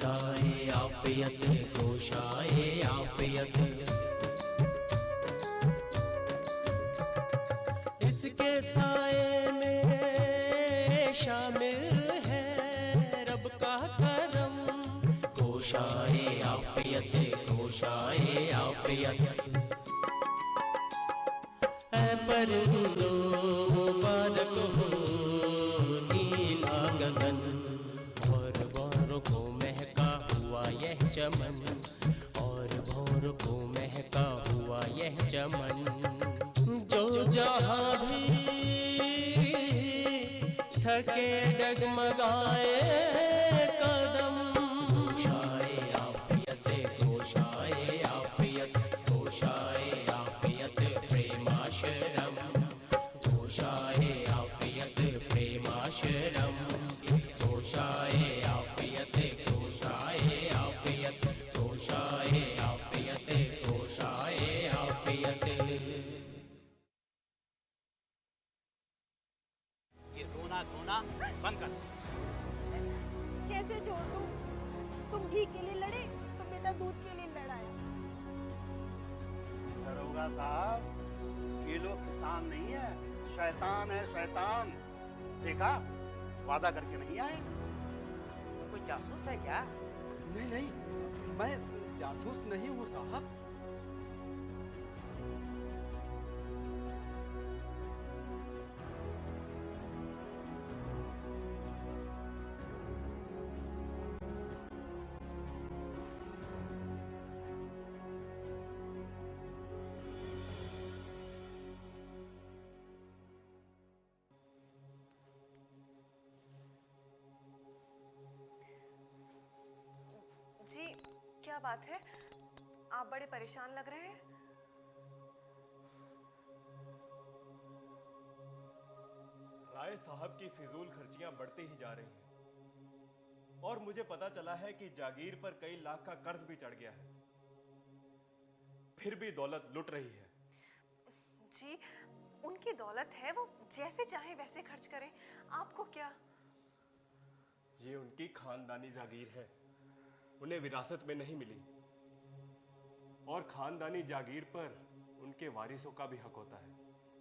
कोशाए आफियत, कोशाए आफियत। इसके साए में शामिल है रब का करम। कोशाए आफियत, कोशाए आफियत। ऐ परिंदो मुबारक हो नीला गगन, और भौरों को महका हुआ यह चमन, और भौरों को महका हुआ यह चमन। जो जहाँ भी थके डगमगाए कदम। कोशाए आफियत, कोशाए आफियत, कोशाए आफियत प्रेमाशरम। कोशाए आफियत प्रेमाशरम। कोशाए आफियत, कोशाए आफियत, कोशाए आफियत, कोशाए आफियत। ये रोना धोना बंद कर। कैसे छोड़ दूं? तुम घी के लिए लड़े तो बेटा दूध के लिए लड़ाया। दरोगा साहब, ये लोग किसान नहीं है, शैतान है शैतान। देखा, वादा करके नहीं आए। तो कोई जासूस है क्या? नहीं नहीं, मैं जासूस नहीं हूँ साहब। जी क्या बात है, आप बड़े परेशान लग रहे हैं। राय साहब की फिजूल खर्चियां बढ़ती ही जा रही हैं, और मुझे पता चला है कि जागीर पर कई लाख का कर्ज भी चढ़ गया है, फिर भी दौलत लुट रही है। जी उनकी दौलत है, वो जैसे चाहे वैसे खर्च करें, आपको क्या। ये उनकी खानदानी जागीर है, उन्हें विरासत में नहीं मिली, और खानदानी जागीर पर उनके वारिसों का भी हक होता है।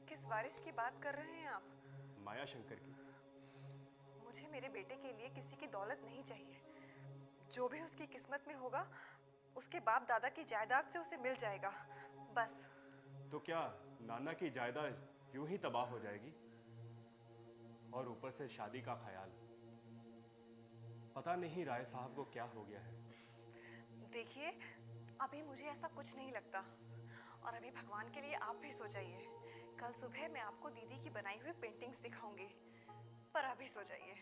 किस वारिस की बात कर रहे हैं आप? माया शंकर की। मुझे मेरे बेटे के लिए किसी की दौलत नहीं चाहिए। जो भी उसकी किस्मत में होगा उसके बाप दादा की जायदाद से उसे मिल जाएगा, बस। तो क्या नाना की जायदाद यूं ही तबाह हो जाएगी? और ऊपर से शादी का ख्याल। पता नहीं राय साहब को क्या हो गया है। देखिए अभी मुझे ऐसा कुछ नहीं लगता, और अभी भगवान के लिए आप भी सो जाइए। कल सुबह मैं आपको दीदी की बनाई हुई पेंटिंग्स दिखाऊंगी, पर अभी सो जाइए।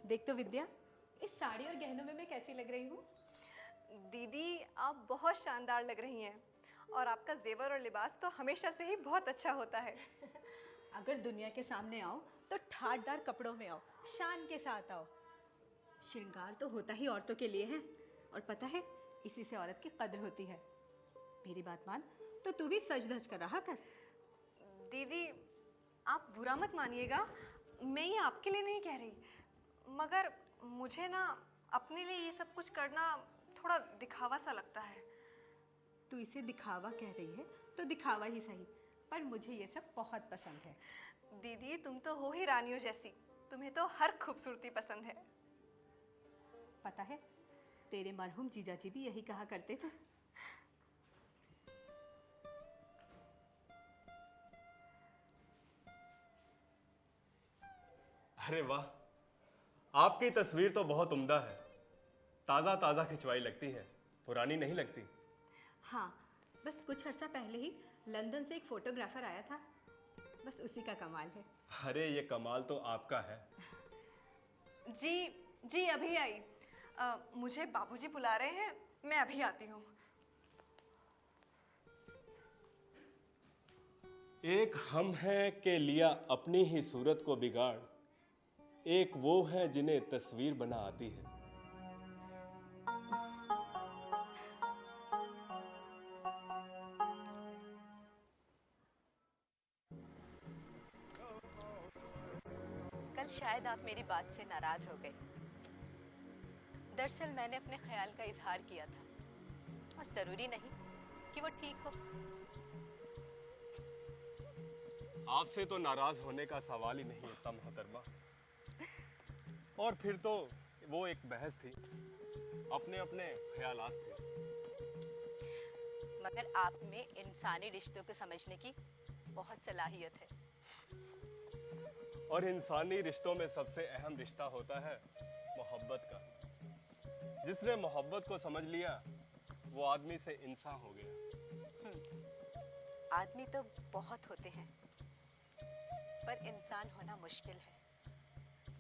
देख तो विद्या, इस साड़ी और गहनों में मैं कैसी लग रही हूँ? दीदी आप बहुत शानदार लग रही हैं, और आपका जेवर और लिबास तो हमेशा से ही बहुत अच्छा होता है। अगर दुनिया के सामने आओ तो ठाटदार कपड़ों में आओ, शान के साथ आओ। श्रृंगार तो होता ही औरतों के लिए है, और पता है इसी से औरत की कद्र होती है। मेरी बात मान, तो तू भी सज धज कर रहा कर। दीदी आप बुरा मत मानिएगा, मैं ये आपके लिए नहीं कह रही, मगर मुझे ना अपने लिए ये सब कुछ करना थोड़ा दिखावा सा लगता है। तू इसे दिखावा कह रही है तो दिखावा ही सही, पर मुझे ये सब बहुत पसंद है। दीदी तुम तो हो ही रानियों जैसी, तुम्हें तो हर खूबसूरती पसंद है। पता है तेरे मरहूम जीजा जी भी यही कहा करते थे। अरे वाह, आपकी तस्वीर तो बहुत उम्दा है, ताज़ा ताज़ा खिंचवाई लगती है, पुरानी नहीं लगती। हाँ, बस कुछ अर्सा पहले ही लंदन से एक फोटोग्राफर आया था, बस उसी का कमाल है। अरे ये कमाल तो आपका है। जी जी अभी आई। मुझे बाबूजी बुला रहे हैं, मैं अभी आती हूँ। एक हम हैं के लिया अपनी ही सूरत को बिगाड़, एक वो है जिन्हें तस्वीर बना आती है। कल शायद आप मेरी बात से नाराज हो गए। दरअसल मैंने अपने ख्याल का इजहार किया था, और जरूरी नहीं कि वो ठीक हो। आपसे तो नाराज होने का सवाल ही नहीं होता मोहतरमा। और फिर तो वो एक बहस थी, अपने अपने ख्यालात थे। मगर आप में इंसानी रिश्तों को समझने की बहुत सलाहियत है। और इंसानी रिश्तों में सबसे अहम रिश्ता होता है मोहब्बत का। जिसने मोहब्बत को समझ लिया वो आदमी से इंसान हो गया। आदमी तो बहुत होते हैं, पर इंसान होना मुश्किल है।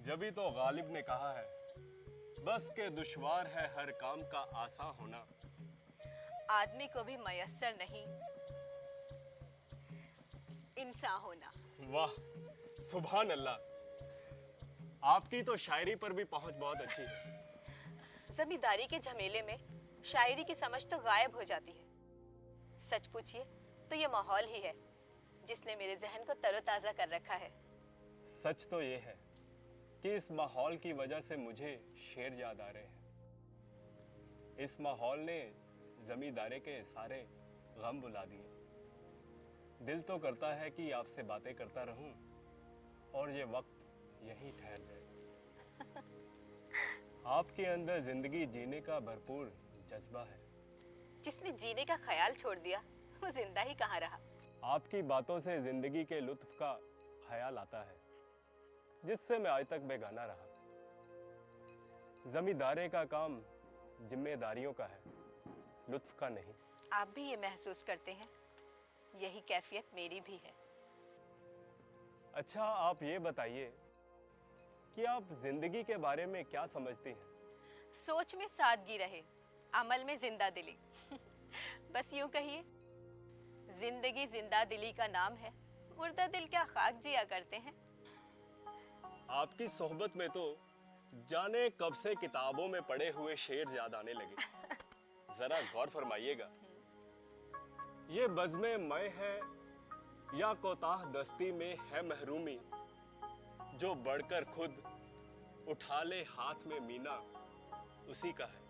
जभी तो गालिब ने कहा है, बस के दुश्वार है हर काम का आसान होना। आदमी को भी मयस्सर नहीं इंसान होना। वाह, सुभान अल्लाह। आपकी तो शायरी पर भी पहुंच बहुत अच्छी है। जमींदारी के झमेले में शायरी की समझ तो गायब हो जाती है। सच पूछिए तो ये माहौल ही है जिसने मेरे जहन को तरोताज़ा कर रखा है। सच तो ये है कि इस माहौल की वजह से मुझे शेर याद आ रहे हैं। इस माहौल ने जमींदारे के सारे गम बुला दिए। दिल तो करता है कि आपसे बातें करता रहूं और ये वक्त यहीं ठहर जाए। आपके अंदर जिंदगी जीने का भरपूर जज्बा है। जिसने जीने का ख्याल छोड़ दिया वो जिंदा ही कहाँ रहा। आपकी बातों से जिंदगी के लुत्फ का ख्याल आता है, जिससे मैं आज तक बेगाना रहा। जमींदारे का काम जिम्मेदारियों का है, लुत्फ का नहीं। आप भी ये महसूस करते हैं, यही कैफियत मेरी भी है। अच्छा, आप ये बताइए कि आप जिंदगी के बारे में क्या समझती हैं? सोच में सादगी रहे, अमल में जिंदा दिली। बस यूं कहिए, जिंदगी जिंदा दिली का नाम है, मुर्दा दिल क्या खाक जिया करते हैं। आपकी सोहबत में तो जाने कब से किताबों में पढ़े हुए शेर याद आने लगे। जरा गौर फरमाइएगा, ये बज़्मे मैं है या कोताह दस्ती में है महरूमी, जो बढ़कर खुद उठा ले हाथ में मीना, उसी का है।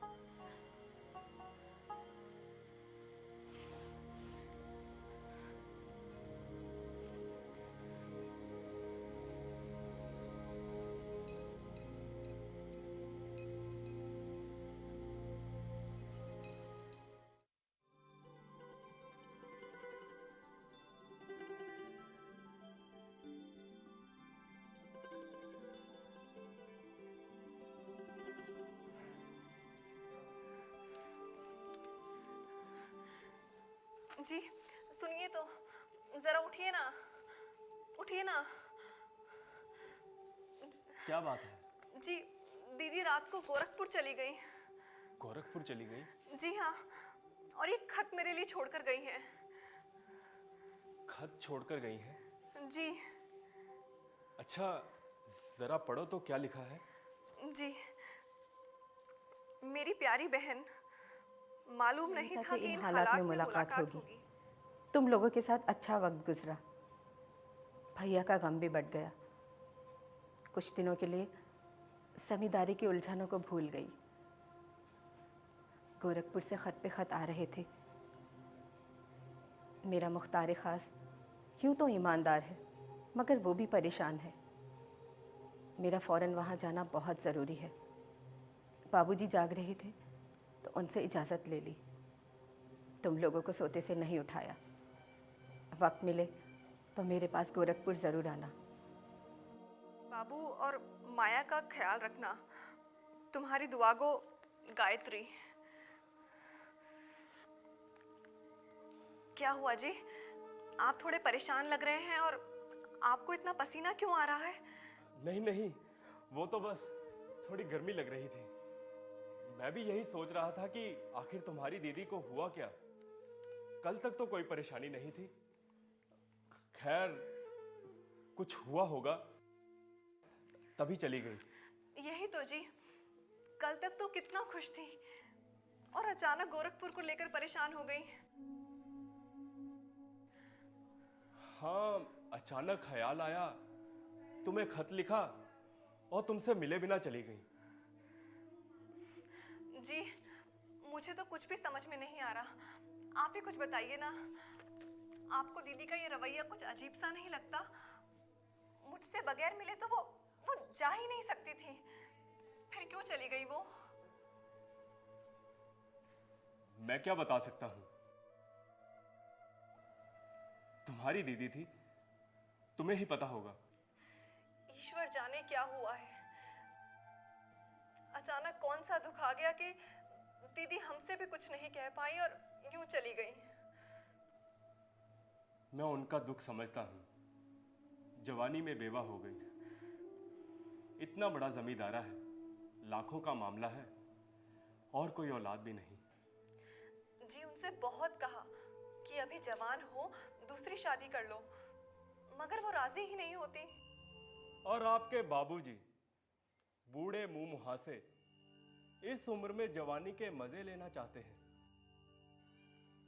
जी सुनिए तो, जरा उठिए ना, उठिए ना। क्या बात है? जी दीदी रात को गोरखपुर चली गई। गोरखपुर चली गई? जी हाँ, और ये खत मेरे लिए छोड़कर गई है। खत छोड़कर गई है? जी। अच्छा, जरा पढ़ो तो क्या लिखा है। जी, मेरी प्यारी बहन, मालूम नहीं था कि इन हालात में मुलाकात होगी। तुम लोगों के साथ अच्छा वक्त गुजरा, भैया का गम भी बढ़ गया। कुछ दिनों के लिए जमींदारी की उलझनों को भूल गई। गोरखपुर से खत पे खत आ रहे थे। मेरा मुख्तार खास यूं तो ईमानदार है, मगर वो भी परेशान है। मेरा फ़ौरन वहाँ जाना बहुत ज़रूरी है। बाबूजी जाग रहे थे तो उनसे इजाज़त ले ली। तुम लोगों को सोते से नहीं उठाया। वक्त मिले तो मेरे पास गोरखपुर ज़रूर आना। बाबू और माया का ख्याल रखना। तुम्हारी दुआ गो, गायत्री। क्या हुआ जी? आप थोड़े परेशान लग रहे हैं और आपको इतना पसीना क्यों आ रहा है? नहीं नहीं, वो तो बस थोड़ी गर्मी लग रही थी। मैं भी यही सोच रहा था कि आखिर तुम्हारी दीदी को हुआ क्या। कल तक तो कोई परेशानी नहीं थी। खैर, कुछ हुआ होगा तभी चली गई। यही तो जी, कल तक तो कितना खुश थी और अचानक गोरखपुर को लेकर परेशान हो गई। हाँ, अचानक ख्याल आया, तुम्हें खत लिखा और तुमसे मिले बिना चली गई। जी, मुझे तो कुछ भी समझ में नहीं आ रहा। आप ही कुछ बताइए ना। आपको दीदी का ये रवैया कुछ अजीब सा नहीं लगता? मुझसे बगैर मिले तो वो जा ही नहीं सकती थी, फिर क्यों चली गई वो? मैं क्या बता सकता हूं? तुम्हारी दीदी थी, तुम्हें ही पता होगा। ईश्वर जाने क्या हुआ है। अचानक कौन सा दुख आ गया कि दीदी हमसे भी कुछ नहीं कह पाई और यूं चली गई। मैं उनका दुख समझता हूं। जवानी में बेवा हो गई। इतना बड़ा जमींदारा है, लाखों का मामला है और कोई औलाद भी नहीं। जी, उनसे बहुत कहा कि अभी जवान हो, दूसरी शादी कर लो, मगर वो राजी ही नहीं होती। और आपके बाबूजी बूढ़े मुंह मुहासे इस उम्र में जवानी के मजे लेना चाहते हैं।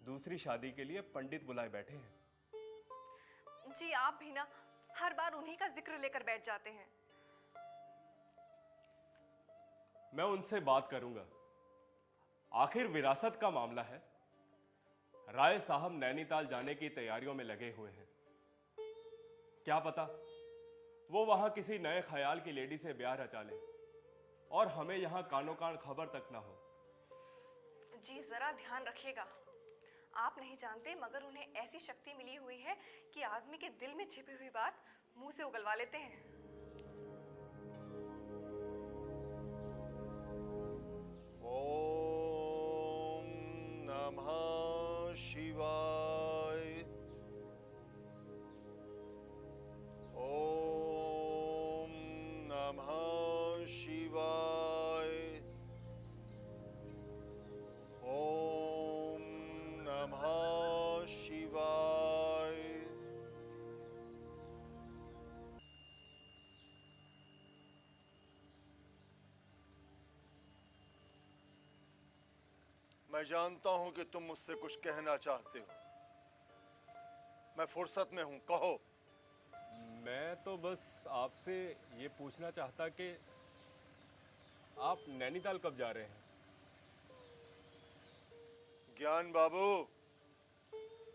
दूसरी शादी के लिए पंडित बुलाए बैठे हैं। जी, आप भी ना हर बार उन्हीं का जिक्र लेकर बैठ जाते हैं। मैं उनसे बात करूंगा। आखिर विरासत का मामला है। राय साहब नैनीताल जाने की तैयारियों में लगे हुए हैं। क्या पता वो वहां किसी नए ख्याल की लेडी से ब्याह रचा लें और हमें यहां कानो कान खबर तक ना हो। जी, जरा ध्यान रखिएगा। आप नहीं जानते, मगर उन्हें ऐसी शक्ति मिली हुई है कि आदमी के दिल में छिपी हुई बात मुंह से उगलवा लेते हैं। ओम नमः शिवाय। ओम नमः शिवाय। ओम नमः शिवाय। मैं जानता हूं कि तुम मुझसे कुछ कहना चाहते हो। मैं फुर्सत में हूं, कहो। मैं तो बस आपसे ये पूछना चाहता कि आप नैनीताल कब जा रहे हैं? ज्ञान बाबू,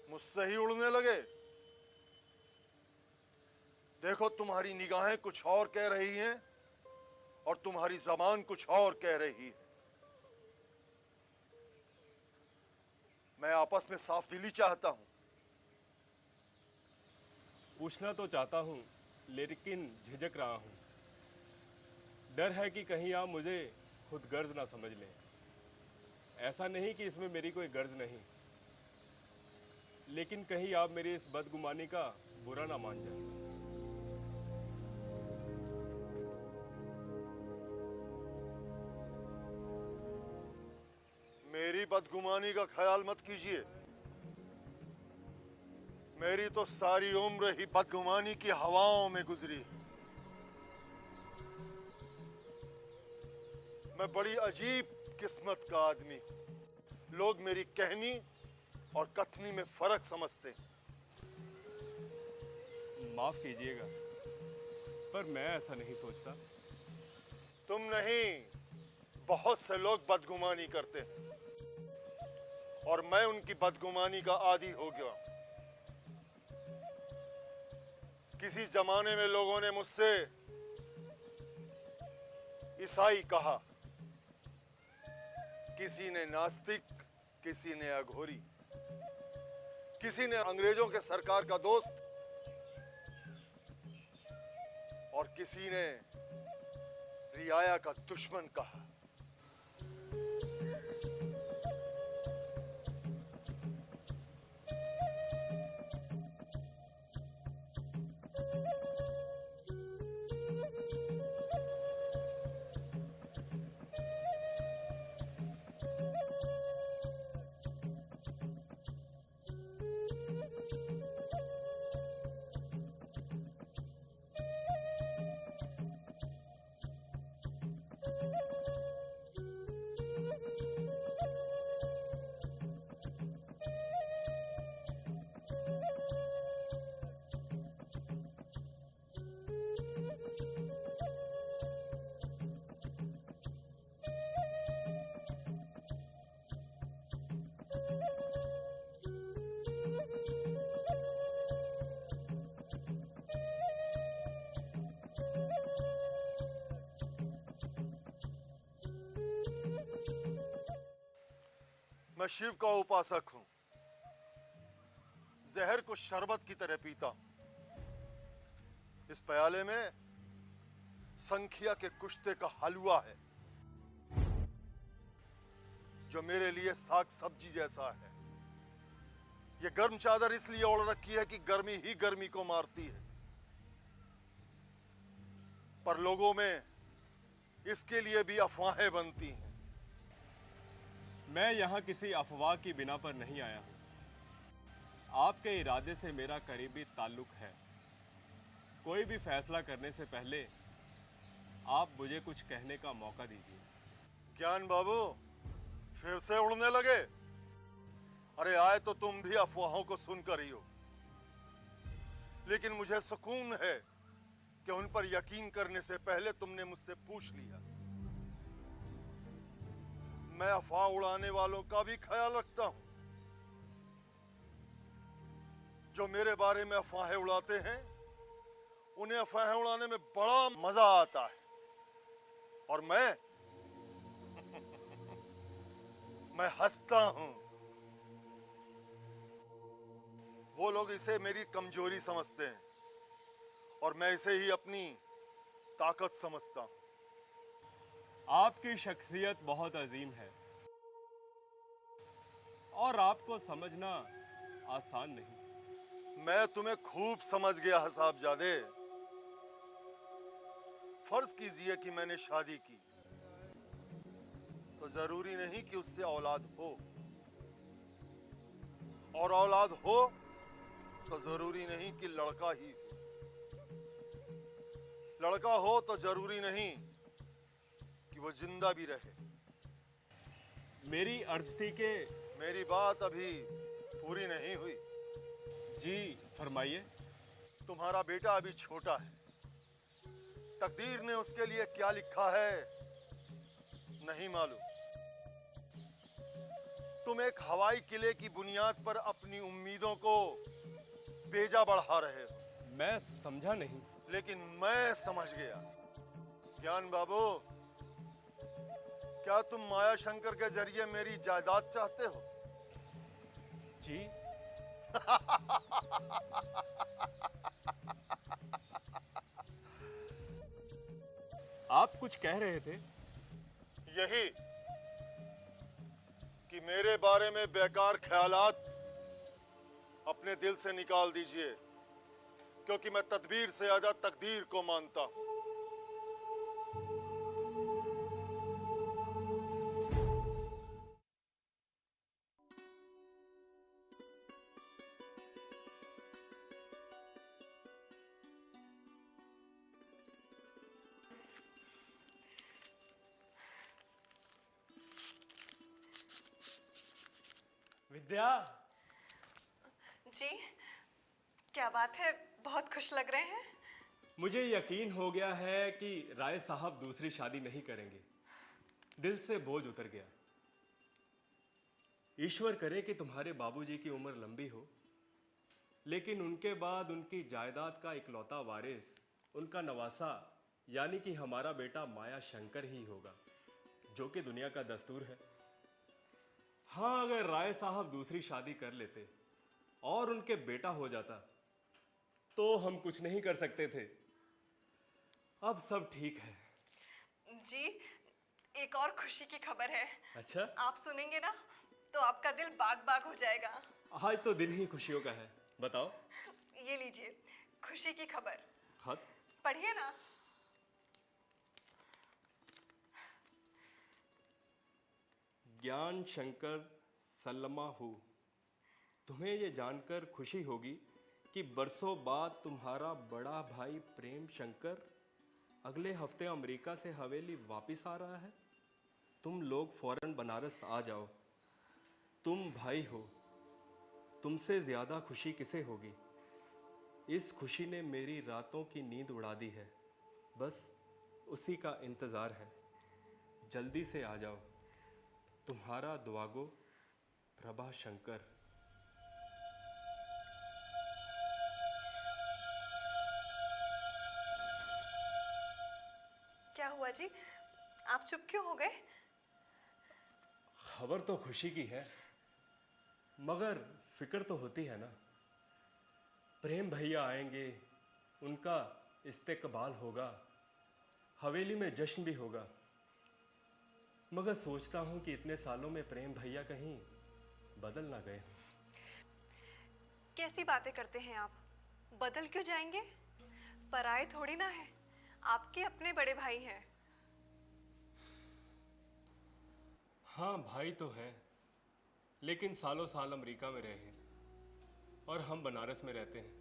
मुझसे ही उड़ने लगे। देखो, तुम्हारी निगाहें कुछ और कह रही हैं और तुम्हारी जबान कुछ और कह रही है। मैं आपस में साफ दिली चाहता हूं। पूछना तो चाहता हूं, लेकिन झिझक रहा हूं। डर है कि कहीं आप मुझे खुद गर्ज ना समझ लें। ऐसा नहीं कि इसमें मेरी कोई गर्ज नहीं, लेकिन कहीं आप मेरी इस बदगुमानी का बुरा ना मान जाए। मेरी बदगुमानी का ख्याल मत कीजिए। मेरी तो सारी उम्र ही बदगुमानी की हवाओं में गुजरी। मैं बड़ी अजीब किस्मत का आदमी हूं। लोग मेरी कहनी और कथनी में फर्क समझते हैं। माफ कीजिएगा, पर मैं ऐसा नहीं सोचता। तुम नहीं, बहुत से लोग बदगुमानी करते हैं और मैं उनकी बदगुमानी का आदी हो गया। किसी जमाने में लोगों ने मुझसे ईसाई कहा, किसी ने नास्तिक, किसी ने अघोरी, किसी ने अंग्रेजों के सरकार का दोस्त और किसी ने रियाया का दुश्मन कहा। मैं शिव का उपासक हूं, जहर को शरबत की तरह पीता हूं। इस प्याले में संख्या के कुश्ते का हलवा है, जो मेरे लिए साग सब्जी जैसा है। यह गर्म चादर इसलिए ओढ़ रखी है कि गर्मी ही गर्मी को मारती है, पर लोगों में इसके लिए भी अफवाहें बनती हैं। मैं यहाँ किसी अफवाह की बिना पर नहीं आया हूँ। आपके इरादे से मेरा करीबी ताल्लुक है। कोई भी फैसला करने से पहले आप मुझे कुछ कहने का मौका दीजिए। ज्ञान बाबू फिर से उड़ने लगे? अरे आए तो तुम भी अफवाहों को सुनकर ही हो, लेकिन मुझे सुकून है कि उन पर यकीन करने से पहले तुमने मुझसे पूछ लिया। मैं अफवाह उड़ाने वालों का भी ख्याल रखता हूं। जो मेरे बारे में अफवाहें उड़ाते हैं, उन्हें अफवाहें उड़ाने में बड़ा मजा आता है, और मैं हंसता हूं। वो लोग इसे मेरी कमजोरी समझते हैं, और मैं इसे ही अपनी ताकत समझता हूं। आपकी शख्सियत बहुत अजीम है और आपको समझना आसान नहीं। मैं तुम्हें खूब समझ गया हसाबजादे। फर्ज कीजिए कि मैंने शादी की, तो जरूरी नहीं कि उससे औलाद हो, और औलाद हो तो जरूरी नहीं कि लड़का ही हो। लड़का हो तो जरूरी नहीं कि वो जिंदा भी रहे। मेरी अर्ज थी कि मेरी बात अभी पूरी नहीं हुई। जी फरमाइए। तुम्हारा बेटा अभी छोटा है। तकदीर ने उसके लिए क्या लिखा है नहीं मालूम। तुम एक हवाई किले की बुनियाद पर अपनी उम्मीदों को बेजा बढ़ा रहे हो। मैं समझा नहीं। लेकिन मैं समझ गया। ज्ञान बाबू, क्या तुम माया शंकर के जरिए मेरी जायदाद चाहते हो? जी। आप कुछ कह रहे थे? यही कि मेरे बारे में बेकार ख्यालात अपने दिल से निकाल दीजिए, क्योंकि मैं तदबीर से ज्यादा तकदीर को मानता हूं। विद्या। जी, क्या बात है? बहुत खुश लग रहे हैं। मुझे यकीन हो गया है कि राय साहब दूसरी शादी नहीं करेंगे। दिल से बोझ उतर गया। ईश्वर करे कि तुम्हारे बाबूजी की उम्र लंबी हो, लेकिन उनके बाद उनकी जायदाद का इकलौता वारिस उनका नवासा यानी कि हमारा बेटा माया शंकर ही होगा, जो कि दुनिया का दस्तूर है। हाँ, अगर राय साहब दूसरी शादी कर लेते और उनके बेटा हो जाता तो हम कुछ नहीं कर सकते थे। अब सब ठीक है। जी, एक और खुशी की खबर है। अच्छा, आप सुनेंगे ना तो आपका दिल बाग बाग हो जाएगा। आज तो दिन ही खुशियों का है। बताओ। ये लीजिए खुशी की खबर, खत? पढ़िए ना। ज्ञान शंकर सल्लमा हूँ। तुम्हें ये जानकर खुशी होगी कि बरसों बाद तुम्हारा बड़ा भाई प्रेम शंकर अगले हफ्ते अमेरिका से हवेली वापस आ रहा है। तुम लोग फौरन बनारस आ जाओ। तुम भाई हो, तुमसे ज्यादा खुशी किसे होगी। इस खुशी ने मेरी रातों की नींद उड़ा दी है। बस उसी का इंतजार है। जल्दी से आ जाओ। तुम्हारा दुआगो प्रभा शंकर। क्या हुआ जी, आप चुप क्यों हो गए? खबर तो खुशी की है, मगर फिक्र तो होती है ना। प्रेम भैया आएंगे, उनका इस्तेकबाल होगा, हवेली में जश्न भी होगा। मगर सोचता हूं कि इतने सालों में प्रेम भैया कहीं बदल ना गए। कैसी बातें करते हैं आप? बदल क्यों जाएंगे? पराए थोड़ी ना है, आपके अपने बड़े भाई हैं। हाँ भाई तो है, लेकिन सालों साल अमेरिका में रहे हैं और हम बनारस में रहते हैं।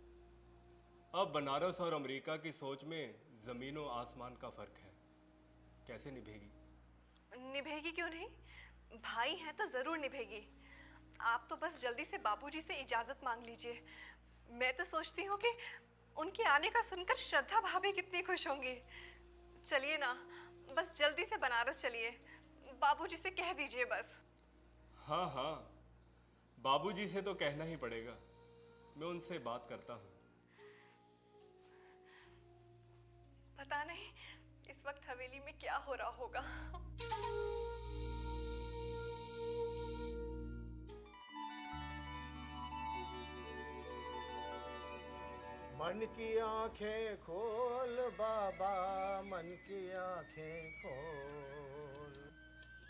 अब बनारस और अमेरिका की सोच में जमीनों आसमान का फर्क है। कैसे निभेगी? निभेगी क्यों नहीं? भाई हैं तो जरूर निभेगी। आप तो बस जल्दी से बाबूजी से इजाजत मांग लीजिए। मैं तो सोचती हूँ कि उनके आने का सुनकर श्रद्धा भाभी कितनी खुश होंगी। चलिए ना, बस जल्दी से बनारस चलिए। बाबूजी से कह दीजिए बस। हाँ हाँ, बाबूजी से तो कहना ही पड़ेगा। मैं उनसे बात करता हूँ। पता नहीं इस वक्त हवेली में क्या हो रहा होगा। मन की आंखें खोल बाबा, मन की आंखें खोल।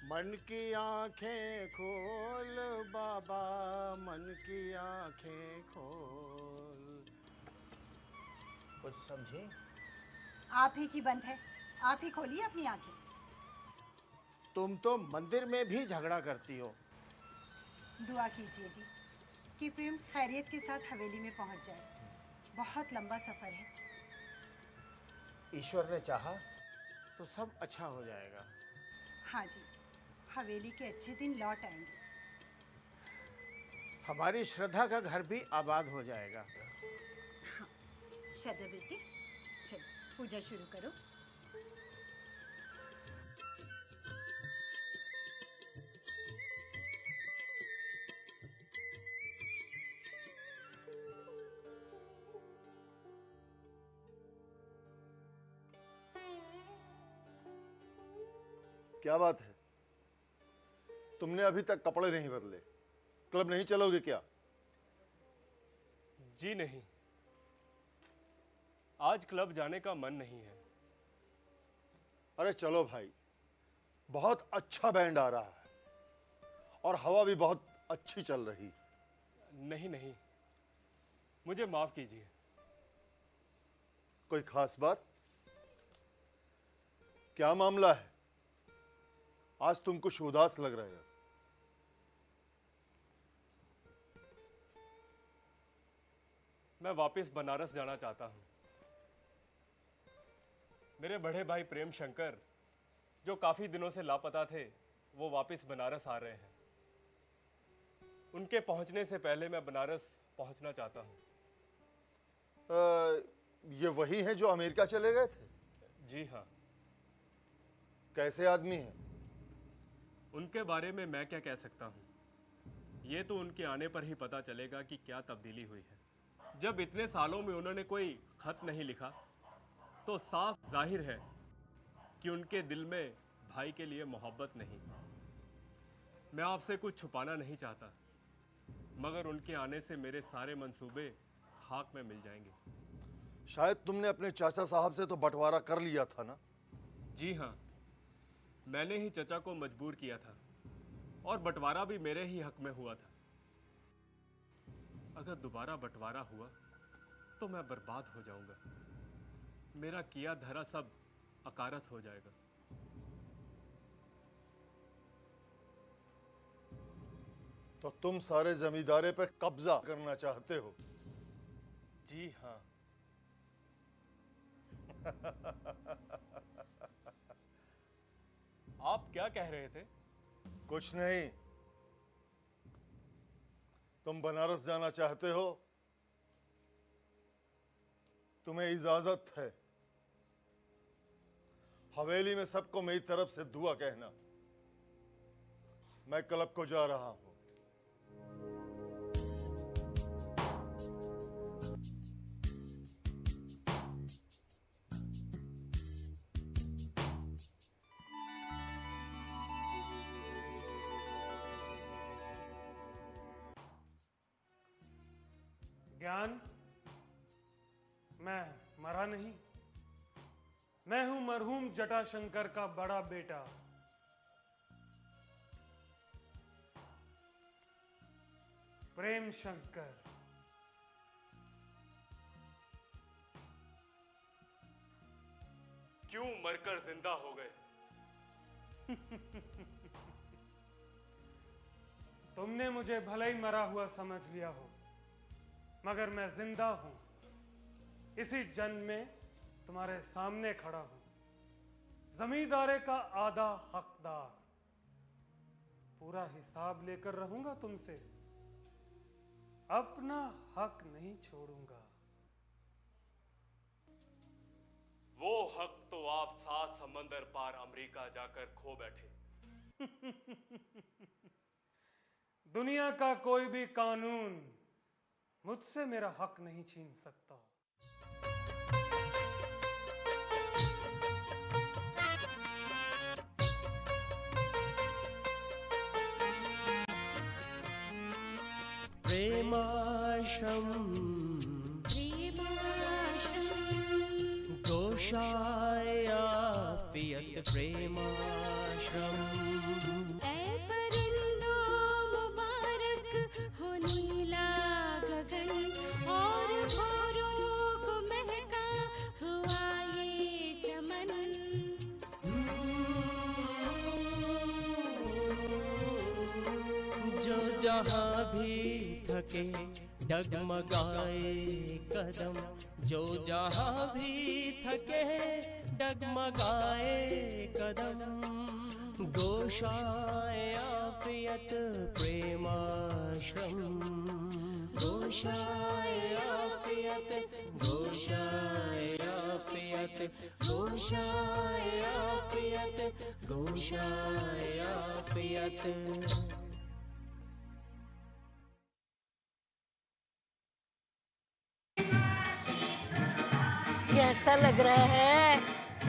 मन की आंखें खोल बाबा, मन की आंखें खोल। कुछ समझे? आप ही की बंद है, आप ही खोलिए अपनी आंखें। तुम तो मंदिर में भी झगड़ा करती हो। दुआ कीजिए जी कि प्रेम खैरियत के साथ हवेली में पहुंच जाए। बहुत लंबा सफर है। ईश्वर ने चाहा तो सब अच्छा हो जाएगा। हाँ जी, हवेली के अच्छे दिन लौट आएंगे। हमारी श्रद्धा का घर भी आबाद हो जाएगा। हाँ, श्रद्धा बेटी, चलो पूजा शुरू करो। क्या बात है? तुमने अभी तक कपड़े नहीं बदले? क्लब नहीं चलोगे क्या? जी नहीं, आज क्लब जाने का मन नहीं है। अरे चलो भाई, बहुत अच्छा बैंड आ रहा है और हवा भी बहुत अच्छी चल रही। नहीं नहीं, मुझे माफ कीजिए। कोई खास बात? क्या मामला है? आज तुम कुछ उदास लग रहे हो। मैं वापस बनारस जाना चाहता हूं। मेरे बड़े भाई प्रेम शंकर, जो काफी दिनों से लापता थे, वो वापस बनारस आ रहे हैं। उनके पहुंचने से पहले मैं बनारस पहुंचना चाहता हूं। ये वही हैं जो अमेरिका चले गए थे? जी हाँ। कैसे आदमी हैं? उनके बारे में मैं क्या कह सकता हूँ। ये तो उनके आने पर ही पता चलेगा कि क्या तब्दीली हुई है। जब इतने सालों में उन्होंने कोई खत नहीं लिखा, तो साफ जाहिर है कि उनके दिल में भाई के लिए मोहब्बत नहीं। मैं आपसे कुछ छुपाना नहीं चाहता, मगर उनके आने से मेरे सारे मंसूबे खाक में मिल जाएंगे। शायद तुमने अपने चाचा साहब से तो बंटवारा कर लिया था ना? जी हाँ, मैंने ही चचा को मजबूर किया था और बंटवारा भी मेरे ही हक में हुआ था। अगर दोबारा बंटवारा हुआ तो मैं बर्बाद हो जाऊंगा। मेरा किया धरा सब अकारत हो जाएगा। तो तुम सारे जमींदारे पर कब्जा करना चाहते हो? जी हाँ। आप क्या कह रहे थे? कुछ नहीं। तुम बनारस जाना चाहते हो? तुम्हें इजाजत है। हवेली में सबको मेरी तरफ से दुआ कहना। मैं क्लब को जा रहा हूं। ज्ञान, मैं मरा नहीं। मैं हूं मरहूम जटाशंकर का बड़ा बेटा। प्रेम शंकर। क्यों मरकर जिंदा हो गए? तुमने मुझे भले ही मरा हुआ समझ लिया हो, मगर मैं जिंदा हूं। इसी जन्म में तुम्हारे सामने खड़ा हूं, जमींदारे का आधा हकदार। पूरा हिसाब लेकर रहूंगा तुमसे, अपना हक नहीं छोड़ूंगा। वो हक तो आप 7 समंदर पार अमेरिका जाकर खो बैठे। दुनिया का कोई भी कानून मुझसे मेरा हक नहीं छीन सकता। प्रेमाश्रम घोषायापियत प्रेमाश्रम। ऐ परिंदो मुबारक हो नीला गगन, और भौरों को महका हुआ ये चमन। जो जहाँ भी थके डगमगाए कदम, जो जहाँ भी थके डगमगाए कदम। घोषायापियत प्रेमाश्रम, घोषायापियत, घोषायापियत, घोषायापियत, घोषायापियत। कैसा लग रहा है?